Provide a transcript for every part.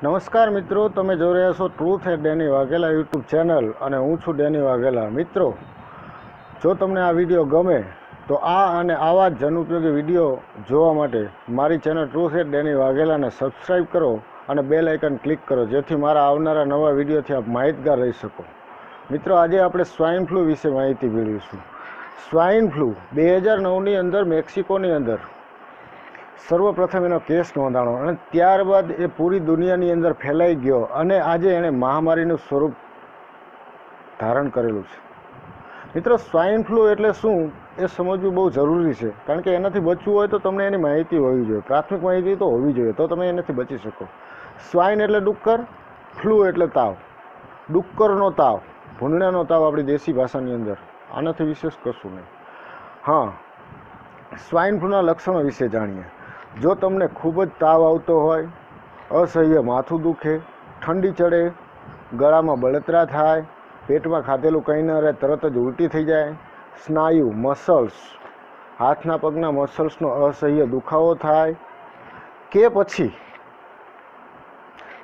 નમસ્કાર મિત્રો, તમે જોઈ રહ્યા છો truth at Danny Vaghela YouTube channel અને હું છું ડેની વાઘેલા. મિત્રો, જો તમને આ વિડીયો ગમે તો આ અને આવા જ જનઉપયોગી વિડીયો જોવા માટે મારી ચેનલ ટ્રુથ એટ ડેની વાઘેલાને સબસ્ક્રાઈબ કરો અને બેલ આઇકન ક્લિક કરો, જેથી મારા આવનારા નવા વિડીયોથી આપ માહિતગાર રહી શકો. મિત્રો, આજે આપણે સ્વાઇન ફ્લૂ વિશે માહિતી મેળવીશું. સ્વાઇન ફ્લૂ 2009ની અંદર મેક્સિકોની અંદર સર્વપ્રથમ એનો કેસ નોંધાણો અને ત્યારબાદ એ પૂરી દુનિયાની અંદર ફેલાઈ ગયો અને આજે એણે મહામારીનું સ્વરૂપ ધારણ કરેલું છે. મિત્રો, સ્વાઇન ફ્લૂ એટલે શું એ સમજવું બહુ જરૂરી છે, કારણ કે એનાથી બચવું હોય તો તમને એની માહિતી હોવી જોઈએ, પ્રાથમિક માહિતી તો હોવી જોઈએ, તો તમે એનાથી બચી શકો. સ્વાઇન એટલે ડુક્કર, ફ્લૂ એટલે તાવ, ડુક્કરનો તાવ, ભૂંડણાનો તાવ આપણી દેશી ભાષાની અંદર, આનાથી વિશેષ કશું નહીં. હા, સ્વાઇન ફ્લૂના લક્ષણો વિશે જાણીએ. જો તમને ખૂબ જ તાવ આવતો હોય, અસહ્ય માથું દુખે, ઠંડી ચડે, ગળામાં બળતરા થાય, પેટમાં ખાધેલું કંઈ ન રહે, તરત જ ઉલટી થઈ જાય, સ્નાયુ મસલ્સ, હાથના પગના મસલ્સનો અસહ્ય દુખાવો થાય, કે પછી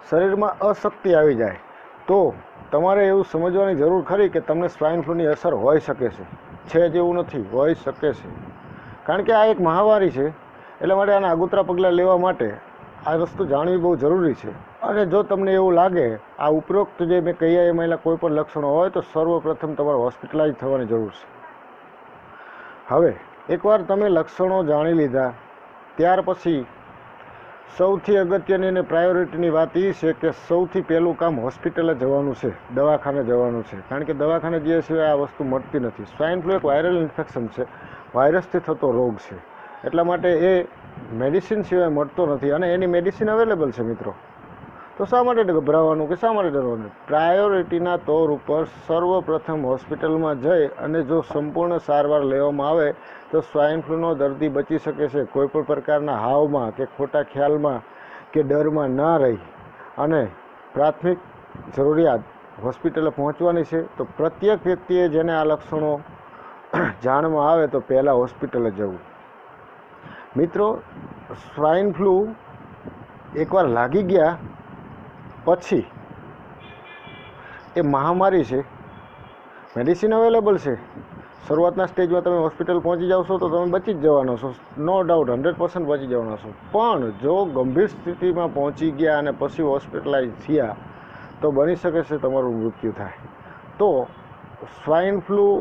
શરીરમાં અશક્તિ આવી જાય, તો તમારે એવું સમજવાની જરૂર ખરી કે તમને સ્વાઇન ફ્લૂની અસર હોઈ શકે છે જેવું નથી, હોઈ શકે છે. કારણ કે આ એક મહામારી છે, એટલા માટે આના આગોતરા પગલાં લેવા માટે આ વસ્તુ જાણવી બહુ જરૂરી છે. અને જો તમને એવું લાગે આ ઉપરોક્ત જે મેં કહ્યા એમાં કોઈ પણ લક્ષણો હોય તો સર્વપ્રથમ તમારે હોસ્પિટલાઇઝ થવાની જરૂર છે. હવે એકવાર તમે લક્ષણો જાણી લીધા ત્યાર પછી સૌથી અગત્યની અને પ્રાયોરિટીની વાત એ છે કે સૌથી પહેલું કામ હોસ્પિટલે જવાનું છે, દવાખાને જવાનું છે, કારણ કે દવાખાને ગયા સિવાય આ વસ્તુ મળતી નથી. સ્વાઇન ફ્લૂ એક વાયરલ ઇન્ફેક્શન છે, વાયરસથી થતો રોગ છે, એટલા માટે એ મેડિસિન સિવાય મળતો નથી અને એની મેડિસિન અવેલેબલ છે. મિત્રો, તો શા માટે ગભરાવાનું કે શા માટે ડરવાનું? પ્રાયોરિટીના તौर ઉપર સર્વપ્રથમ હોસ્પિટલમાં જઈ અને જો સંપૂર્ણ સારવાર લેવામાં આવે તો સ્વાઇન ફ્લૂનો દર્દી બચી શકે છે. કોઈપણ પ્રકારના હાવમાં કે ખોટા ખ્યાલમાં કે ડરમાં ના રહી અને પ્રાથમિક જરૂરિયાત હોસ્પિટલે પહોંચવાની છે. તો પ્રત્યેક વ્યક્તિએ જેને આ લક્ષણો જાણમાં આવે તો પહેલાં હોસ્પિટલે જવું. મિત્રો, સ્વાઇન ફ્લૂ એકવાર લાગી ગયા પછી એ મહામારી છે, મેડિસિન અવેલેબલ છે. શરૂઆતના સ્ટેજમાં તમે હોસ્પિટલ પહોંચી જાવ છો તો તમે બચી જ જવાના છો, નો ડાઉટ, 100% બચી જવાના છો. પણ જો ગંભીર સ્થિતિમાં પહોંચી ગયા અને પછી હોસ્પિટલાઇઝ થયા તો બની શકે છે તમારું મૃત્યુ થાય. તો સ્વાઇન ફ્લૂ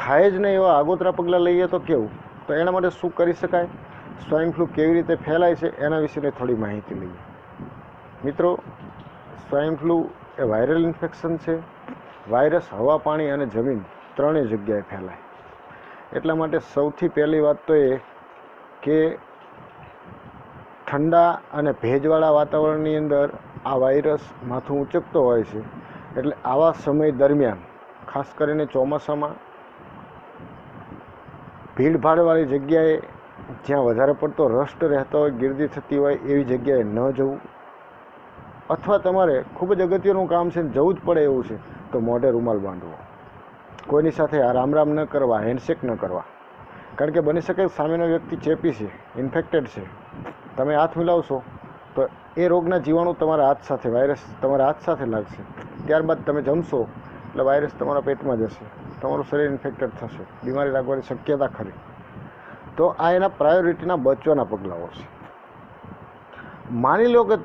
થાય જ નહીં એવા આગોતરા પગલાં લઈએ તો કેવું? તો એના માટે શું કરી શકાય, સ્વાઇન ફ્લૂ કેવી રીતે ફેલાય છે એના વિશેની થોડી માહિતી લઈએ. મિત્રો, સ્વાઇન ફ્લૂ એ વાયરલ ઇન્ફેક્શન છે. વાયરસ હવા, પાણી અને જમીન ત્રણેય જગ્યાએ ફેલાય. એટલા માટે સૌથી પહેલી વાત તો એ કે ઠંડા અને ભેજવાળા વાતાવરણની અંદર આ વાયરસ માથું ઉંચકતો હોય છે. એટલે આવા સમય દરમિયાન, ખાસ કરીને ચોમાસામાં, ભીડભાડવાળી જગ્યાએ જ્યાં વધારે પડતો રસ્ટ રહેતો હોય, ગીર્દી થતી હોય એવી જગ્યાએ ન જવું. અથવા તમારે ખૂબ જ અગત્યનું કામ છે, જવું જ પડે એવું છે, તો મોઢે રૂમાલ બાંધવો. કોઈની સાથે રામ રામ ન કરવા, હેન્ડશેક ન કરવા, કારણ કે બની શકે સામેનો વ્યક્તિ ચેપી છે, ઇન્ફેક્ટેડ છે. તમે હાથ મિલાવશો તો એ રોગના જીવાણુ તમારા હાથ સાથે, વાયરસ તમારા હાથ સાથે લાગશે. ત્યારબાદ તમે જમશો એટલે વાયરસ તમારા પેટમાં જશે, તમારું શરીર ઇન્ફેક્ટેડ થશે, બીમારી લાગવાની શક્યતા ખરી. તો આ એના પ્રાયોરિટીના બચવાના પગલાઓ છે. માની લો કે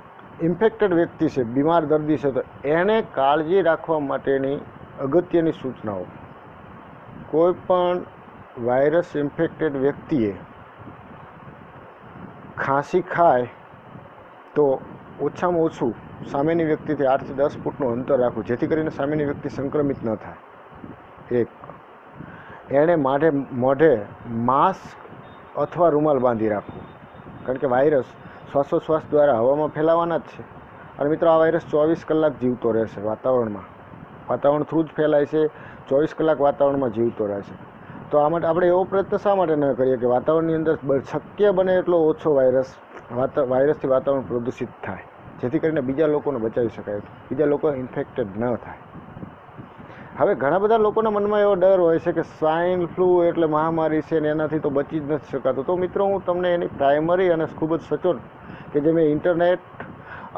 ઇન્ફેક્ટેડ વ્યક્તિ છે, બીમાર દર્દી છે, તો એને કાળજી રાખવા માટેની અગત્યની સૂચનાઓ. કોઈ પણ વાયરસ ઇન્ફેક્ટેડ વ્યક્તિએ ખાંસી ખાય તો ઓછામાં ઓછું સામેની વ્યક્તિથી 8 થી 10 ફૂટનું અંતર રાખવું, જેથી કરીને સામેની વ્યક્તિ સંક્રમિત ન થાય. એક, એણે મોઢે માસ્ક અથવા રૂમાલ બાંધી રાખવું, કારણ કે વાયરસ શ્વાસોશ્વાસ દ્વારા હવામાં ફેલાવાના જ છે. અને મિત્રો, આ વાયરસ 24 કલાક જીવતો રહેશે વાતાવરણમાં, વાતાવરણ થ્રુ જ ફેલાય છે, 24 કલાક વાતાવરણમાં જીવતો રહે છે. તો આ માટે આપણે એવો પ્રયત્ન શા માટે ન કરીએ કે વાતાવરણની અંદર શક્ય બને એટલો ઓછો વાયરસથી વાતાવરણ પ્રદૂષિત થાય, જેથી કરીને બીજા લોકોને બચાવી શકાય, બીજા લોકો ઇન્ફેક્ટેડ ન થાય. હવે ઘણા બધા લોકોના મનમાં એવો ડર હોય છે કે સ્વાઇન ફ્લૂ એટલે મહામારી છે ને એનાથી તો બચી જ નથી શકાતું. તો મિત્રો, હું તમને એની પ્રાઇમરી અને ખૂબ જ સચોટ કે જે મેં ઇન્ટરનેટ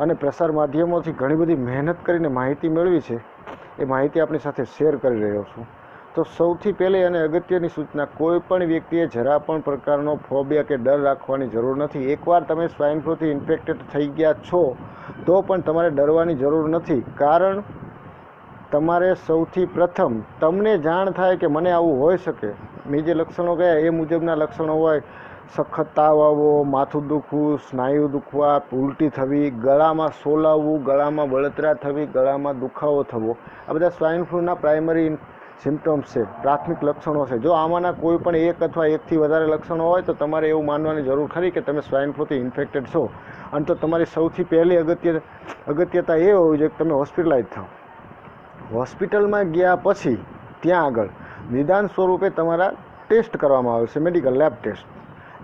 અને પ્રસાર માધ્યમોથી ઘણી બધી મહેનત કરીને માહિતી મેળવી છે, એ માહિતી આપણી સાથે શેર કરી રહ્યો છું. તો સૌથી પહેલી અને અગત્યની સૂચના, કોઈ પણ વ્યક્તિએ જરા પણ પ્રકારનો ફોબિયા કે ડર રાખવાની જરૂર નથી. એકવાર તમે સ્વાઇન ફ્લૂથી ઇન્ફેક્ટેડ થઈ ગયા છો તો પણ તમારે ડરવાની જરૂર નથી. કારણ તમારે સૌથી પ્રથમ તમને જાણ થાય કે મને આવું હોઈ શકે, મેં જે લક્ષણો કહ્યા એ મુજબના લક્ષણો હોય, સખત તાવ આવવો, માથું દુખવું, સ્નાયુ દુખવા, ઉલટી થવી, ગળામાં સોલાવવું, ગળામાં બળતરા થવી, ગળામાં દુખાવો થવો, આ બધા સ્વાઇન ફ્લૂના પ્રાઇમરી સિમ્ટમ્સ છે, પ્રાથમિક લક્ષણો છે. જો આમાંના કોઈ પણ એક અથવા એકથી વધારે લક્ષણો હોય તો તમારે એવું માનવાની જરૂર ખરી કે તમે સ્વાઇન ફ્લૂથી ઇન્ફેક્ટેડ છો. અને તો તમારી સૌથી પહેલી અગત્યતા એ હોવી જોઈએ કે તમે હોસ્પિટલાઇઝ થાઓ. હોસ્પિટલમાં ગયા પછી ત્યાં આગળ નિદાન સ્વરૂપે તમારા ટેસ્ટ કરવામાં આવે છે, મેડિકલ લેબ ટેસ્ટ.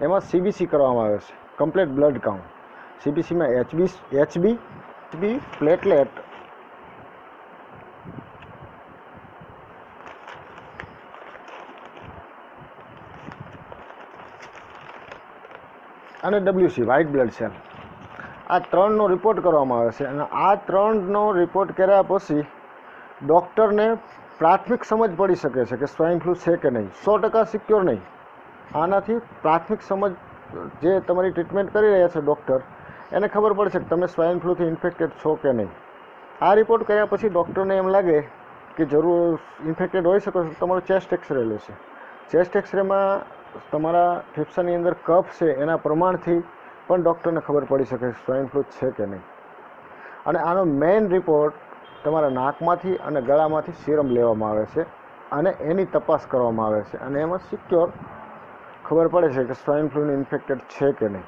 એમાં CBC કરવામાં આવે છે, કમ્પ્લીટ બ્લડ કાઉન્ટ. CBCમાં HB પ્લેટલેટ અને WC વ્હાઇટ બ્લડ સેલ, આ ત્રણનો રિપોર્ટ કરવામાં આવે છે. અને આ ત્રણનો રિપોર્ટ કર્યા પછી ડૉક્ટરને પ્રાથમિક સમજ પડી શકે છે કે સ્વાઇન ફ્લૂ છે કે નહીં. 100% સિક્યોર નહીં. આનાથી પ્રાથમિક સમજ, જે તમારી ટ્રીટમેન્ટ કરી રહ્યા છે ડૉક્ટર, એને ખબર પડશે કે તમે સ્વાઇન ફ્લૂથી ઇન્ફેક્ટેડ છો કે નહીં. આ રિપોર્ટ કર્યા પછી ડૉક્ટરને એમ લાગે કે જરૂર ઇન્ફેક્ટેડ હોઈ શકે તો તમારો ચેસ્ટ એક્સરે લેશે. ચેસ્ટ એક્સરેમાં તમારા ફેફસાની અંદર કફ છે એના પ્રમાણથી પણ ડૉક્ટરને ખબર પડી શકે કે સ્વાઇન ફ્લૂ છે કે નહીં. અને આનો મેઇન રિપોર્ટ તમારા નાકમાંથી અને ગળામાંથી સીરમ લેવામાં આવે છે અને એની તપાસ કરવામાં આવે છે. અને એમાં સિક્યોર ખબર પડે છે કે સ્વાઇન ફ્લૂની ઇન્ફેક્ટેડ છે કે નહીં.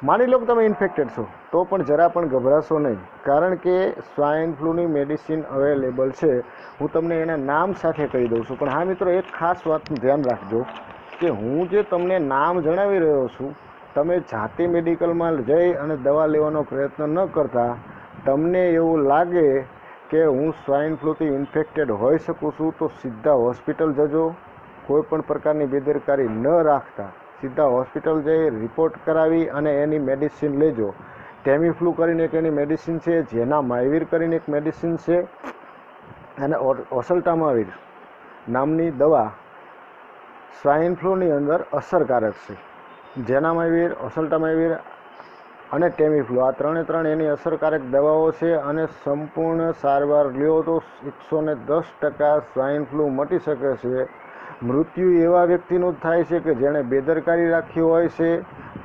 માની લો કે તમે ઇન્ફેક્ટેડ છો તો પણ જરા પણ ગભરાશો નહીં, કારણ કે સ્વાઇન ફ્લૂની મેડિસિન અવેલેબલ છે. હું તમને એના નામ સાથે કહી દઉં છું. પણ હા મિત્રો, એક ખાસ વાતનું ધ્યાન રાખજો કે હું જે તમને નામ જણાવી રહ્યો છું, તમે જાતે મેડિકલમાં જઈ અને દવા લેવાનો પ્રયત્ન ન કરતા. તમને એવું લાગે કે હું સ્વાઇન ફ્લૂથી ઇન્ફેક્ટેડ હોઈ શકું છું તો સીધા હોસ્પિટલ જજો. કોઈ પણ પ્રકારની બેદરકારી ન રાખતા સીધા હોસ્પિટલ જઈ રિપોર્ટ કરાવી અને એની મેડિસિન લેજો. ટેમીફ્લુ કરીને એક એની મેડિસિન છે, ઝેનામાઇવિર કરીને એક મેડિસિન છે, અને ઓસલ્ટામાવિર નામની દવા સ્વાઇન ફ્લૂની અંદર અસરકારક છે. ઝેનામાઇવિર, ઓસલ્ટામાવિર અને ટેમીફ્લુ, આ ત્રણ એની અસરકારક દવાઓ છે. અને સંપૂર્ણ સારવાર લ્યો તો 110% સ્વાઇન ફ્લૂ મટી શકે છે. મૃત્યુ એવા વ્યક્તિનું જ થાય છે કે જેણે બેદરકારી રાખી હોય છે.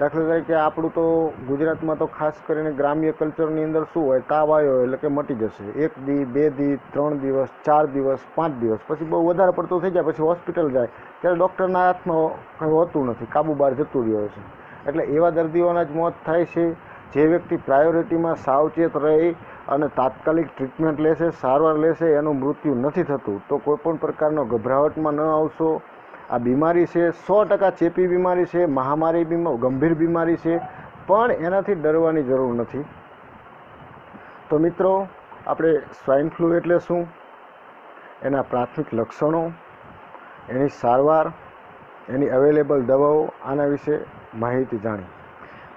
દાખલા તરીકે આપણું તો ગુજરાતમાં તો ખાસ કરીને ગ્રામ્ય કલ્ચરની અંદર શું હોય, તાવ આવ્યો એટલે કે મટી જશે. 1 દી 2 દી 3 દિવસ 4 દિવસ 5 દિવસ પછી બહુ વધારે પડતું થઈ જાય, પછી હોસ્પિટલ જાય ત્યારે ડૉક્ટરના હાથમાં કંઈ હોતું નથી, કાબુ બહાર જતું રહ્યો છે. એટલે એવા દર્દીઓના જ મોત થાય છે. જે વ્યક્તિ પ્રાયોરિટીમાં સાવચેત રહી અને તાત્કાલિક ટ્રીટમેન્ટ લેશે, સારવાર લેશે, એનું મૃત્યુ નથી થતું. તો કોઈપણ પ્રકારનો ગભરાવટમાં ન આવશો. આ બીમારી છે, 100% ચેપી બીમારી છે, મહામારી ગંભીર બીમારી છે, પણ એનાથી ડરવાની જરૂર નથી. તો મિત્રો, આપણે સ્વાઇન ફ્લૂ એટલે શું, એના પ્રાથમિક લક્ષણો, એની સારવાર, એની અવેલેબલ દવાઓ, આના વિશે માહિતી જાણી.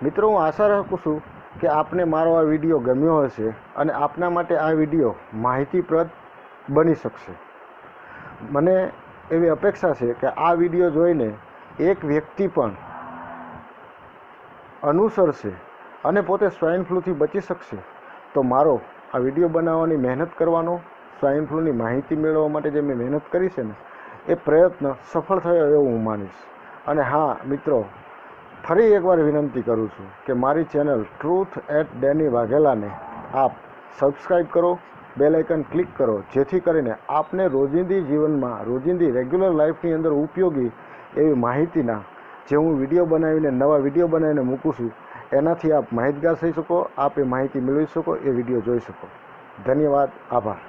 મિત્રો, હું આશા રાખું છું કે આપને મારો આ વિડીયો ગમ્યો હશે અને આપના માટે આ વિડીયો માહિતીપ્રદ બની શકશે. મને એવી અપેક્ષા છે કે આ વિડીયો જોઈને એક વ્યક્તિ પણ અનુસરશે અને પોતે સ્વાઇન ફ્લૂથી બચી શકશે. તો મારો આ વિડીયો બનાવવાની મહેનત કરવાનો, સ્વાઇન ફ્લૂની માહિતી મેળવવા માટે જે મેં મહેનત કરી છે ને, એ પ્રયત્ન સફળ થયો એવું હું માનીશ. અને હા મિત્રો, ફરી એકવાર વિનંતી કરું છું કે મારી ચેનલ ટ્રુથ એટ ડેની વાઘેલાને આપ સબસ્ક્રાઈબ કરો, બેલ આઇકન ક્લિક કરો, જેથી કરીને આપને રોજિંદી જીવનમાં, રોજિંદી રેગ્યુલર લાઈફની અંદર ઉપયોગી એવી માહિતીના જે હું વિડીયો બનાવીને, નવા વિડીયો બનાવીને મૂકું છું, એનાથી આપ માહિતગાર થઈ શકો, આપ એ માહિતી મેળવી શકો, એ વિડીયો જોઈ શકો. ધન્યવાદ, આભાર.